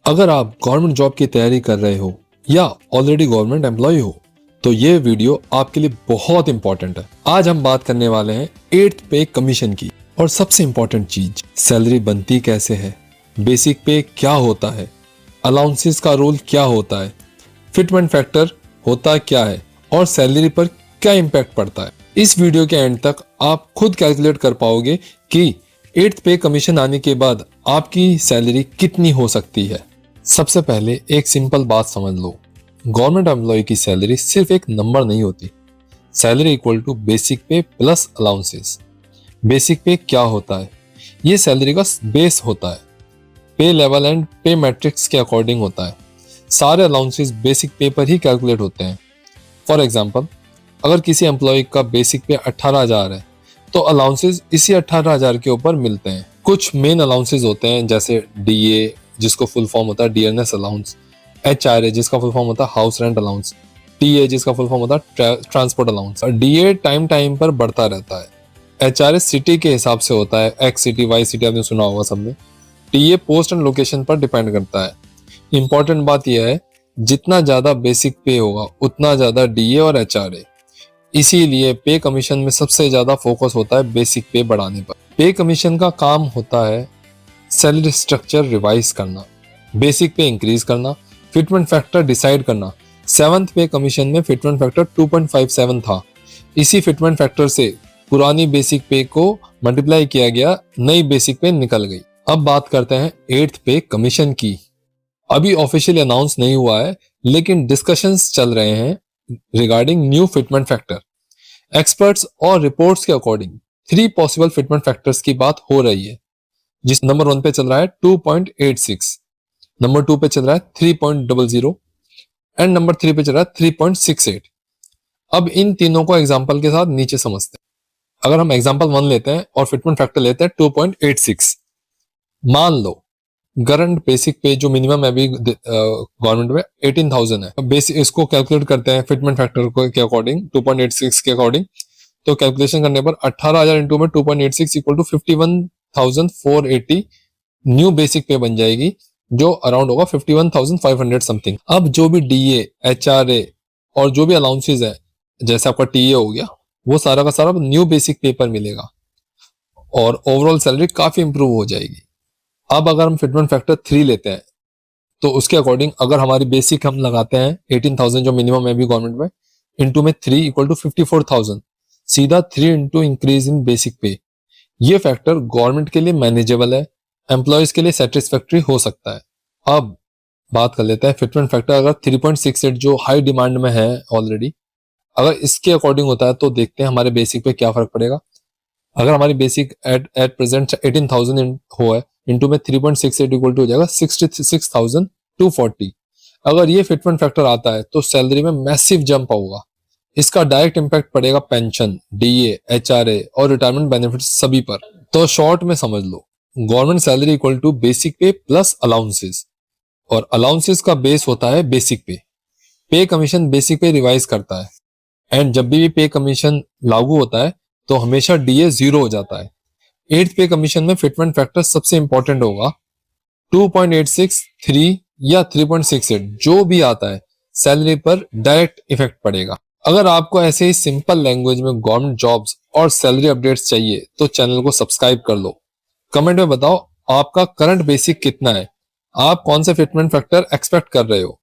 अगर आप government job की तैयारी कर रहे हो या ऑलरेडी गवर्नमेंट एम्प्लॉय हो तो ये वीडियो आपके लिए बहुत इंपॉर्टेंट है। आज हम बात करने वाले हैं 8th पे कमीशन की। और सबसे इंपॉर्टेंट चीज, सैलरी बनती कैसे है, बेसिक पे क्या होता है, अलाउंसेस का रोल क्या होता है, फिटमेंट फैक्टर होता क्या है और सैलरी पर क्या इम्पैक्ट पड़ता है। इस वीडियो के एंड तक आप खुद कैलकुलेट कर पाओगे कि 8th पे कमीशन आने के बाद आपकी सैलरी कितनी हो सकती है। सबसे पहले एक सिंपल बात समझ लो, गवर्नमेंट एम्प्लॉय की सैलरी सिर्फ एक नंबर नहीं होती। Salary equal to basic pay plus allowances. Basic पे क्या होता है? ये सैलरी का बेस होता है। पे लेवल एंड पे मैट्रिक्स के अकॉर्डिंग होता है। सारे अलाउंसेस बेसिक पे पर ही कैलकुलेट होते हैं। फॉर एग्जाम्पल, अगर किसी एम्प्लॉय का बेसिक पे 18,000 है तो अलाउंसेस इसी 18,000 के ऊपर मिलते हैं। कुछ मेन अलाउंसेस होते हैं जैसे डीए जिसको फुल फॉर्म होता है डियरनेस अलाउंस, एचआरए जिसका फुल फॉर्म होता है हाउस रेंट अलाउंस, टीए जिसका फुल फॉर्म होता है transport allowance. DA time time पर बढ़ता रहता है। एचआरए सिटी के हिसाब से होता है, एक्स सिटी वाई सिटी आपने सुना होगा सबने। टीए पोस्ट एंड लोकेशन पर डिपेंड करता है। इंपॉर्टेंट बात यह है, जितना ज्यादा बेसिक पे होगा उतना ज्यादा डीए और एचआरए। इसीलिए पे कमीशन में सबसे ज्यादा फोकस होता है बेसिक पे बढ़ाने पर। पे कमीशन का काम होता है सैलरी स्ट्रक्चर रिवाइज करना, बेसिक पे इंक्रीज करना, फिटमेंट फैक्टर डिसाइड करना। 7th पे कमीशन में फिटमेंट फैक्टर 2.57 था। इसी फिटमेंट फैक्टर से पुरानी बेसिक पे को मल्टीप्लाई किया गया, नई बेसिक पे निकल गई। अब बात करते हैं 8th पे कमीशन की। अभी ऑफिशियली अनाउंस नहीं हुआ है लेकिन डिस्कशंस चल रहे हैं regarding new fitment factor. Experts और रिपोर्ट्स के अकॉर्डिंग 3 पॉसिबल फिटमेंट फैक्टर्स की बात हो रही है। जिस नंबर 1 पे चल रहा है 2.86, नंबर 2 पे चल रहा है 3.00 एंड नंबर 3 पे चल रहा है 3.68। अब इन तीनों को एग्जांपल के साथ नीचे समझते हैं। अगर हम एग्जांपल 1 लेते हैं और फिटमेंट फैक्टर लेते हैं 2.86। मान लो करंट बेसिक पे जो मिनिमम है अभी गवर्नमेंट में 18,000 है। बेसिक इसको कैलकुलेट करते हैं फिटमेंट फैक्टर के अकॉर्डिंग 2.86 के अकॉर्डिंग। तो कैलकुलेशन करने पर 18,000 इंटू में 2.86 इक्वल टू 51,480 न्यू बेसिक पे बन जाएगी, जो अराउंड होगा 51,500 समथिंग। अब जो भी डीए, एचआरए और जो भी अलाउंसेस है, जैसे आपका टीए हो गया, वो सारा का सारा न्यू बेसिक पे पर मिलेगा और ओवरऑल सैलरी काफी इंप्रूव हो जाएगी। अब अगर हम फिटमेंट फैक्टर 3 लेते हैं तो उसके अकॉर्डिंग अगर हमारी बेसिक हम लगाते हैं 18,000 जो मिनिमम है भी गवर्नमेंट में, इंटू में 3 इक्वल टू 54,000, सीधा 3 इंटू इंक्रीज इन बेसिक पे। ये फैक्टर गवर्नमेंट के लिए मैनेजेबल है, एम्प्लॉयज के लिए सेटिस्फैक्टरी हो सकता है। अब बात कर लेते हैं फिटमेंट फैक्टर अगर 3.68 जो हाई डिमांड में है ऑलरेडी, अगर इसके अकॉर्डिंग होता है तो देखते हैं हमारे बेसिक पे क्या फर्क पड़ेगा। अगर हमारी बेसिक एट प्रेजेंट 18,000 हो है, इंटू में 3.68 इक्वल टू हो जाएगा 66,240। अगर ये फिटमेंट फैक्टर आता है तो सैलरी में मैसिव जंप होगा। इसका डायरेक्ट इम्पैक्ट पड़ेगा पेंशन, डीए, एचआरए और रिटायरमेंट बेनिफिट्स सभी पर। तो शॉर्ट में समझ लो, government salary equal to basic pay plus allowances, और अलाउंसेस का बेस होता है बेसिक पे। पे कमीशन बेसिक पे रिवाइज करता है एंड जब भी पे कमीशन लागू होता है तो हमेशा डीए 0 हो जाता है। 8th पे कमीशन में फिटमेंट फैक्टर सबसे इंपॉर्टेंट होगा। 2.86, 3 या 3.68 जो भी आता है सैलरी पर डायरेक्ट इफेक्ट पड़ेगा। अगर आपको ऐसे ही सिंपल लैंग्वेज में गवर्नमेंट जॉब्स और सैलरी अपडेट्स चाहिए तो चैनल को सब्सक्राइब कर लो। कमेंट में बताओ आपका करंट बेसिक कितना है, आप कौन से फिटमेंट फैक्टर एक्सपेक्ट कर रहे हो।